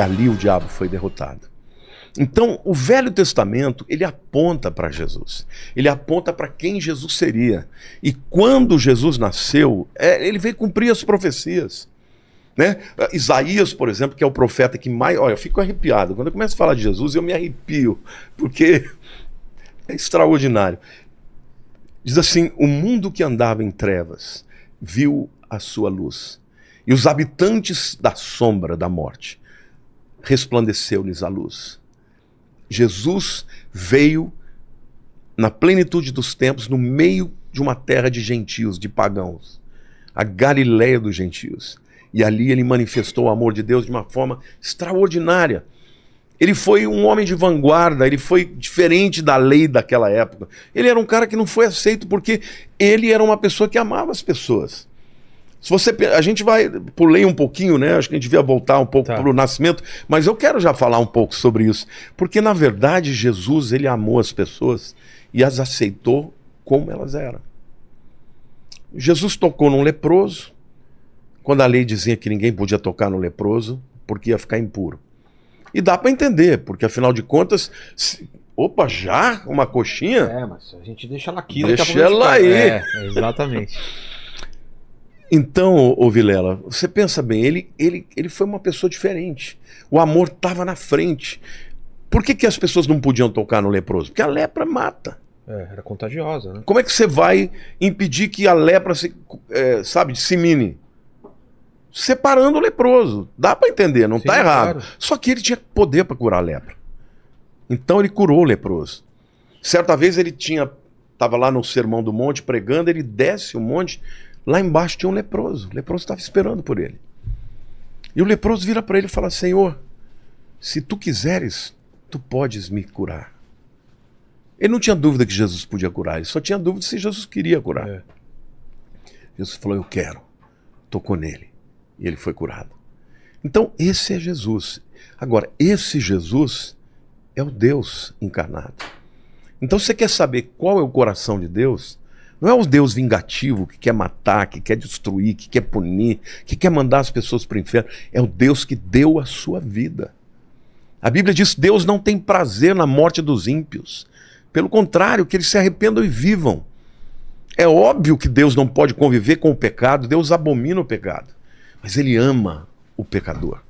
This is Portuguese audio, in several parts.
ali o diabo foi derrotado. Então, o Velho Testamento, ele aponta para Jesus. Ele aponta para quem Jesus seria. E quando Jesus nasceu, ele veio cumprir as profecias. Né? Isaías, por exemplo, que é o profeta que mais... Olha, eu fico arrepiado. Quando eu começo a falar de Jesus, eu me arrepio, porque é extraordinário. Diz assim, o mundo que andava em trevas viu a sua luz. E os habitantes da sombra da morte, resplandeceu-lhes a luz. Jesus veio na plenitude dos tempos, no meio de uma terra de gentios, de pagãos, a Galileia dos gentios. E ali ele manifestou o amor de Deus de uma forma extraordinária. Ele foi um homem de vanguarda, ele foi diferente da lei daquela época. Ele era um cara que não foi aceito porque ele era uma pessoa que amava as pessoas. A gente pulei um pouquinho, né? Acho que a gente devia voltar um pouco para o nascimento, mas eu quero já falar um pouco sobre isso, porque na verdade Jesus, ele amou as pessoas e as aceitou como elas eram. Jesus tocou num leproso, quando a lei dizia que ninguém podia tocar no leproso, porque ia ficar impuro. E dá para entender, porque afinal de contas, opa, já uma coxinha? Mas a gente deixa ela aqui. Deixa ela aí. Exatamente. Então, ô Vilela, você pensa bem, ele foi uma pessoa diferente. O amor estava na frente. Por que as pessoas não podiam tocar no leproso? Porque a lepra mata. Era contagiosa, né? Como é que você vai impedir que a lepra dissemine? Separando o leproso. Dá para entender, não está errado. Claro. Só que ele tinha poder para curar a lepra. Então ele curou o leproso. Certa vez ele estava lá no Sermão do Monte pregando, ele desce o monte. Lá embaixo tinha um leproso. O leproso estava esperando por ele. E o leproso vira para ele e fala: Senhor, se tu quiseres, tu podes me curar. Ele não tinha dúvida que Jesus podia curar, ele só tinha dúvida se Jesus queria curar. Jesus falou: eu quero. Tocou nele. E ele foi curado. Então esse é Jesus. Agora, esse Jesus é o Deus encarnado. Então você quer saber qual é o coração de Deus? Não é o Deus vingativo que quer matar, que quer destruir, que quer punir, que quer mandar as pessoas para o inferno. É o Deus que deu a sua vida. A Bíblia diz que Deus não tem prazer na morte dos ímpios. Pelo contrário, que eles se arrependam e vivam. É óbvio que Deus não pode conviver com o pecado, Deus abomina o pecado. Mas ele ama o pecador.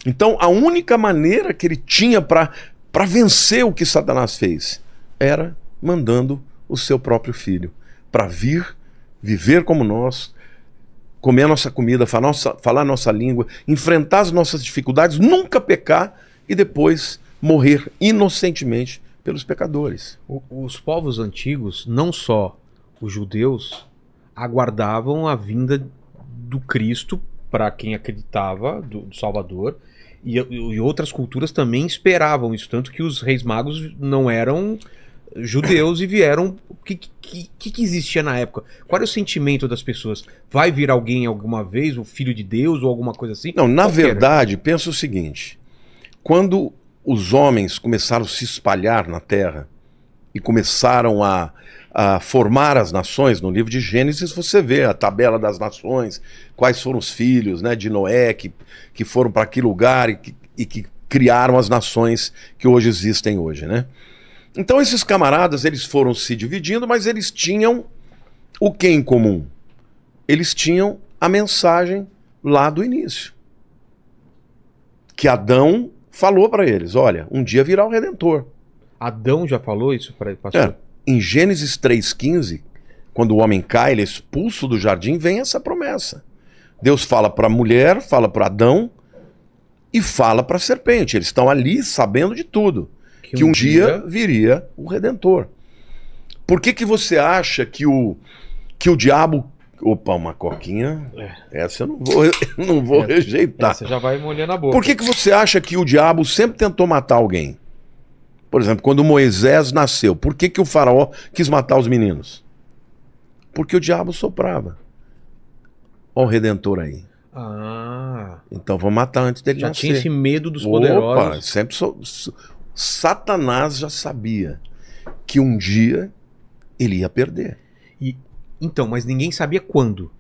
Então a única maneira que ele tinha para vencer o que Satanás fez era mandando o seu próprio filho para vir, viver como nós, comer a nossa comida, falar a nossa língua, enfrentar as nossas dificuldades, nunca pecar e depois morrer inocentemente pelos pecadores. Os povos antigos, não só os judeus, aguardavam a vinda do Cristo para quem acreditava, do Salvador, e outras culturas também esperavam isso, tanto que os reis magos não eram judeus e vieram. O que existia na época? Qual era o sentimento das pessoas? Vai vir alguém alguma vez, o filho de Deus ou alguma coisa assim? Não, na verdade, pensa o seguinte: quando os homens começaram a se espalhar na terra e começaram a formar as nações, no livro de Gênesis você vê a tabela das nações, quais foram os filhos, né, de Noé que foram para aquele lugar e que criaram as nações que hoje existem hoje, né? Então esses camaradas, eles foram se dividindo, mas eles tinham o que em comum? Eles tinham a mensagem lá do início. Que Adão falou para eles: olha, um dia virá o Redentor. Adão já falou isso para ele, pastor? Em Gênesis 3,15, quando o homem cai, ele é expulso do jardim, vem essa promessa. Deus fala para a mulher, fala para Adão e fala para a serpente. Eles estão ali sabendo de tudo. Que um dia viria o Redentor. Por que você acha que o diabo... Opa, uma coquinha. Essa eu não vou rejeitar. Você já vai molhando a boca. Por que você acha que o diabo sempre tentou matar alguém? Por exemplo, quando Moisés nasceu, por que o faraó quis matar os meninos? Porque o diabo soprava. Olha o Redentor aí. Então vamos matar antes dele nascer. Já tinha esse medo dos poderosos. Opa, sempre Satanás já sabia que um dia ele ia perder. Então, mas ninguém sabia quando.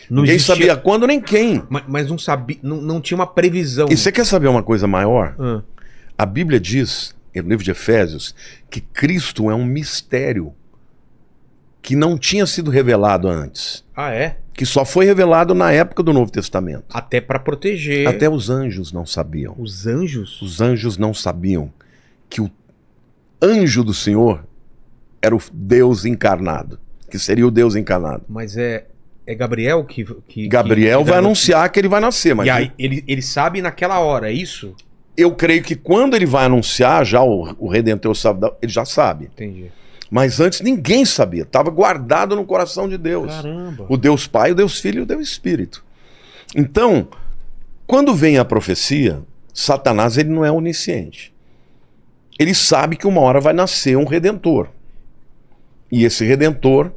Não Ninguém existia- sabia quando nem quem. Mas não sabia, não tinha uma previsão. E você quer saber uma coisa maior? Ah, A Bíblia diz, no livro de Efésios, que Cristo é um mistério que não tinha sido revelado antes. Ah, é? Que só foi revelado na época do Novo Testamento. Até pra proteger. Até os anjos não sabiam. Os anjos? Os anjos não sabiam que o anjo do Senhor era o Deus encarnado. Que seria o Deus encarnado. Mas é Gabriel que Gabriel vai anunciar que ele vai nascer. Mas E aí, ele sabe naquela hora, é isso? eu creio que quando ele vai anunciar, já o Redentor sabe, ele já sabe. Entendi. Mas antes ninguém sabia. Estava guardado no coração de Deus. Caramba. O Deus Pai, o Deus Filho e o Deus Espírito. Então, quando vem a profecia, Satanás ele não é onisciente. Ele sabe que uma hora vai nascer um Redentor. E esse Redentor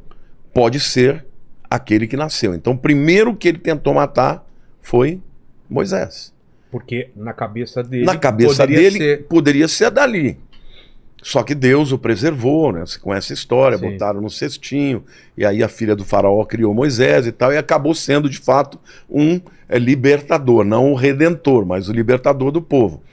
pode ser aquele que nasceu. Então, o primeiro que ele tentou matar foi Moisés. Porque na cabeça dele. Na cabeça poderia dele, ser- poderia ser dali. Só que Deus o preservou, né? Você conhece a história, Sim. botaram no cestinho, e aí a filha do faraó criou Moisés e tal, e acabou sendo, de fato, um libertador, não o redentor, mas o libertador do povo.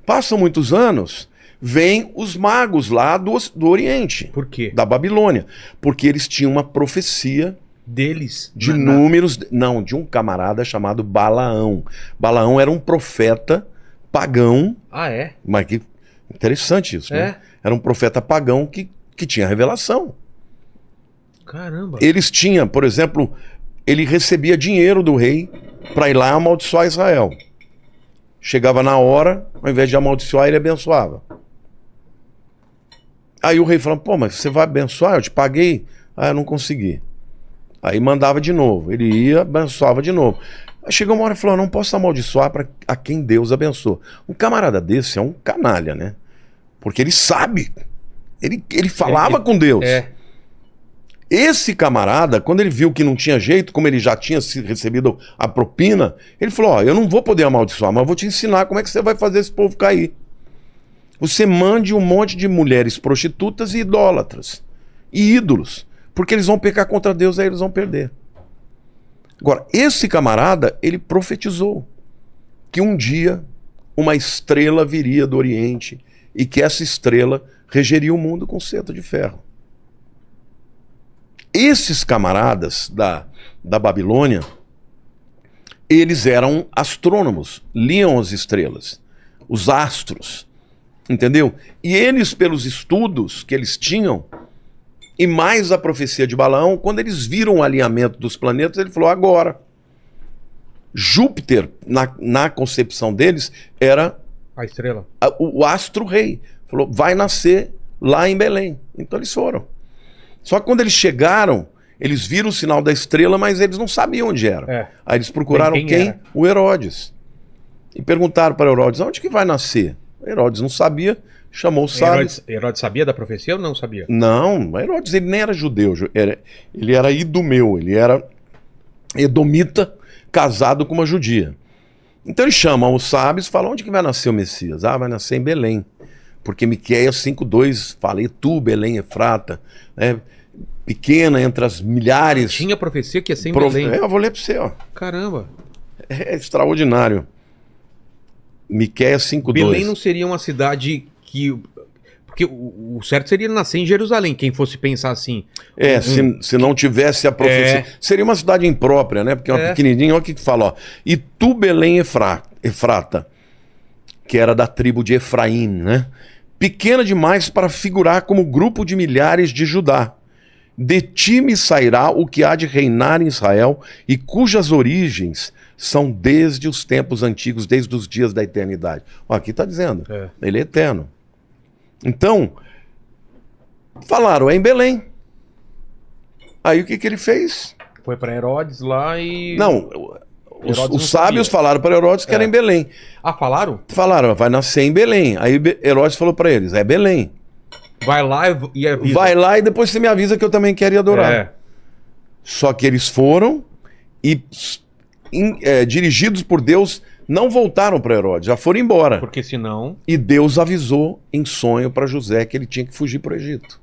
Passam muitos anos, vêm os magos lá do Oriente, Por quê? da Babilônia, porque eles tinham uma profecia Deles. de números, não, de um camarada chamado Balaão. Balaão era um profeta pagão, Ah, é? mas que interessante isso, né? É? Era um profeta pagão que tinha revelação. Caramba. Eles tinham, por exemplo, ele recebia dinheiro do rei para ir lá amaldiçoar Israel. Chegava na hora, ao invés de amaldiçoar, ele abençoava. Aí o rei falava, pô, mas você vai abençoar? Eu te paguei. Ah, eu não consegui. Aí mandava de novo. Ele ia, abençoava de novo. Aí chegou uma hora e falou, eu não posso amaldiçoar para a quem Deus abençoa. Um camarada desse é um canalha, né? Porque ele sabe. Ele falava com Deus. É. Esse camarada, quando ele viu que não tinha jeito, como ele já tinha recebido a propina, ele falou, ó, eu não vou poder amaldiçoar, mas eu vou te ensinar como é que você vai fazer esse povo cair. Você mande um monte de mulheres prostitutas e idólatras. E ídolos. Porque eles vão pecar contra Deus, aí eles vão perder. Agora, esse camarada, ele profetizou que um dia uma estrela viria do Oriente e que essa estrela regeria o mundo com cetro de ferro. Esses camaradas da Babilônia, eles eram astrônomos, liam as estrelas, os astros, entendeu? E eles, pelos estudos que eles tinham, e mais a profecia de Balaão, quando eles viram o alinhamento dos planetas, ele falou, agora, Júpiter, na concepção deles, era A estrela. o astro-rei. Falou, vai nascer lá em Belém. Então eles foram. Só que quando eles chegaram, eles viram o sinal da estrela, mas eles não sabiam onde era. É. Aí eles procuraram Quem quem? era? O Herodes. E perguntaram para Herodes, onde que vai nascer? Herodes não sabia, chamou os sábios. Herodes sabia da profecia ou não sabia? Não, Herodes ele nem era judeu, ele era idumeu, ele era edomita casado com uma judia. Então eles chamam os sábios e falam, onde que vai nascer o Messias? Ah, vai nascer em Belém. Porque Miqueias 5:2 fala, e tu, Belém, Efrata, né, pequena entre as milhares. Tinha profecia que ia ser em Belém. Eu vou ler para você, ó. Caramba. É extraordinário. Miqueias 5:2. Belém não seria uma cidade que... Porque o certo seria nascer em Jerusalém, quem fosse pensar assim. Se não tivesse a profecia. É. Seria uma cidade imprópria, né? Porque é uma pequenininha, olha o que fala, ó. E tu, Belém, Efrata, que era da tribo de Efraim, né? Pequena demais para figurar como grupo de milhares de Judá. De ti me sairá o que há de reinar em Israel e cujas origens são desde os tempos antigos, desde os dias da eternidade. Ó, aqui está dizendo, ele é eterno. Então, falaram, é em Belém. Aí o que ele fez? Foi para Herodes lá e... Não, Herodes os sábios falaram para Herodes que era em Belém. Ah, falaram? Falaram, vai nascer em Belém. Aí Herodes falou para eles, é Belém. Vai lá e avisa. Vai lá e depois você me avisa que eu também quero ir adorar. É. Só que eles foram e, dirigidos por Deus, não voltaram para Herodes, já foram embora. Porque senão... E Deus avisou em sonho para José que ele tinha que fugir para o Egito.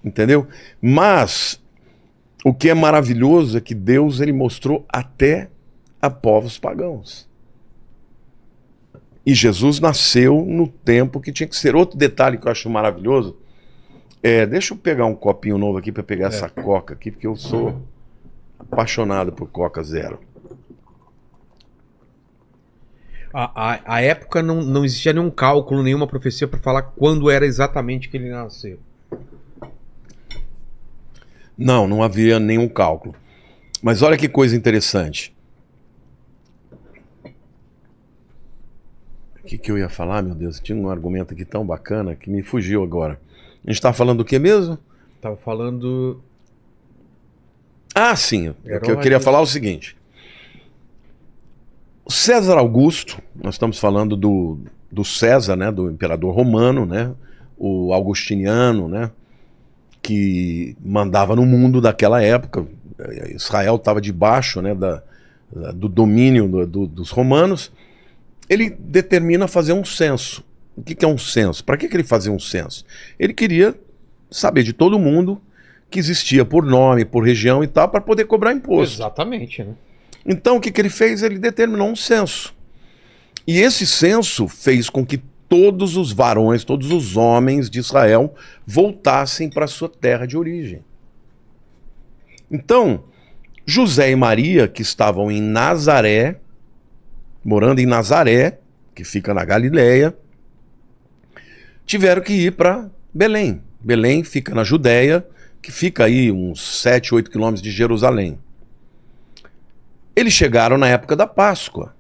Entendeu? Mas O que é maravilhoso é que Deus ele mostrou até a povos pagãos. E Jesus nasceu no tempo que tinha que ser. Outro detalhe que eu acho maravilhoso deixa eu pegar um copinho novo aqui para pegar essa Coca aqui, porque eu sou apaixonado por Coca Zero. A época não existia nenhum cálculo, nenhuma profecia para falar quando era exatamente que ele nasceu. Não havia nenhum cálculo. Mas olha que coisa interessante. O que eu ia falar, meu Deus? Tinha um argumento aqui tão bacana que me fugiu agora. A gente estava falando do que mesmo? Tava falando... Ah, sim. O que eu queria falar é o seguinte. O César Augusto, nós estamos falando do César, né, do imperador romano, né, o Augustiniano, né, que mandava no mundo daquela época. Israel estava debaixo, né, do domínio dos romanos. Ele determina fazer um censo. O que é um censo? Para que ele fazia um censo? Ele queria saber de todo mundo que existia por nome, por região e tal, para poder cobrar imposto. Exatamente, né? Então o que ele fez? Ele determinou um censo. E esse censo fez com que todos os varões, todos os homens de Israel voltassem para sua terra de origem. Então, José e Maria, que estavam em Nazaré, morando em Nazaré, que fica na Galileia, tiveram que ir para Belém. Belém fica na Judéia, que fica aí uns 7, 8 quilômetros de Jerusalém. Eles chegaram na época da Páscoa.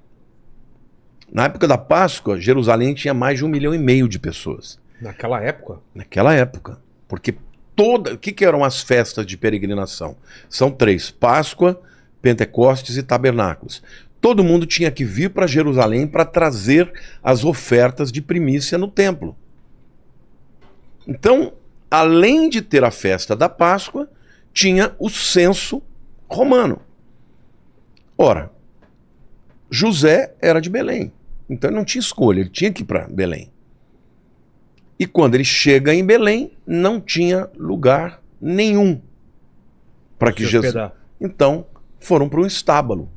Na época da Páscoa, Jerusalém tinha mais de 1,5 milhão de pessoas. Naquela época? Naquela época. Porque o que eram as festas de peregrinação? São 3: Páscoa, Pentecostes e Tabernáculos. Todo mundo tinha que vir para Jerusalém para trazer as ofertas de primícia no templo. Então, além de ter a festa da Páscoa, tinha o censo romano. Ora, José era de Belém, então ele não tinha escolha, ele tinha que ir para Belém. E quando ele chega em Belém, não tinha lugar nenhum para que Jesus... Então, foram para um estábulo.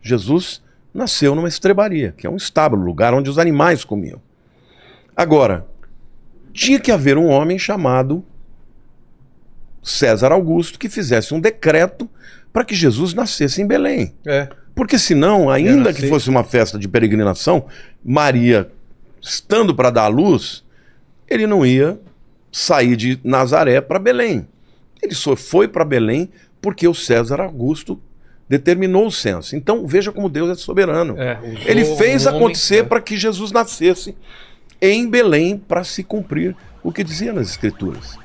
Jesus nasceu numa estrebaria, que é um estábulo, lugar onde os animais comiam. Agora, tinha que haver um homem chamado César Augusto que fizesse um decreto para que Jesus nascesse em Belém. Porque senão, ainda que fosse uma festa de peregrinação, Maria, estando para dar à luz, ele não ia sair de Nazaré para Belém. Ele só foi para Belém porque o César Augusto determinou o censo. Então veja como Deus é soberano. Ele fez acontecer para que Jesus nascesse em Belém para se cumprir o que dizia nas Escrituras.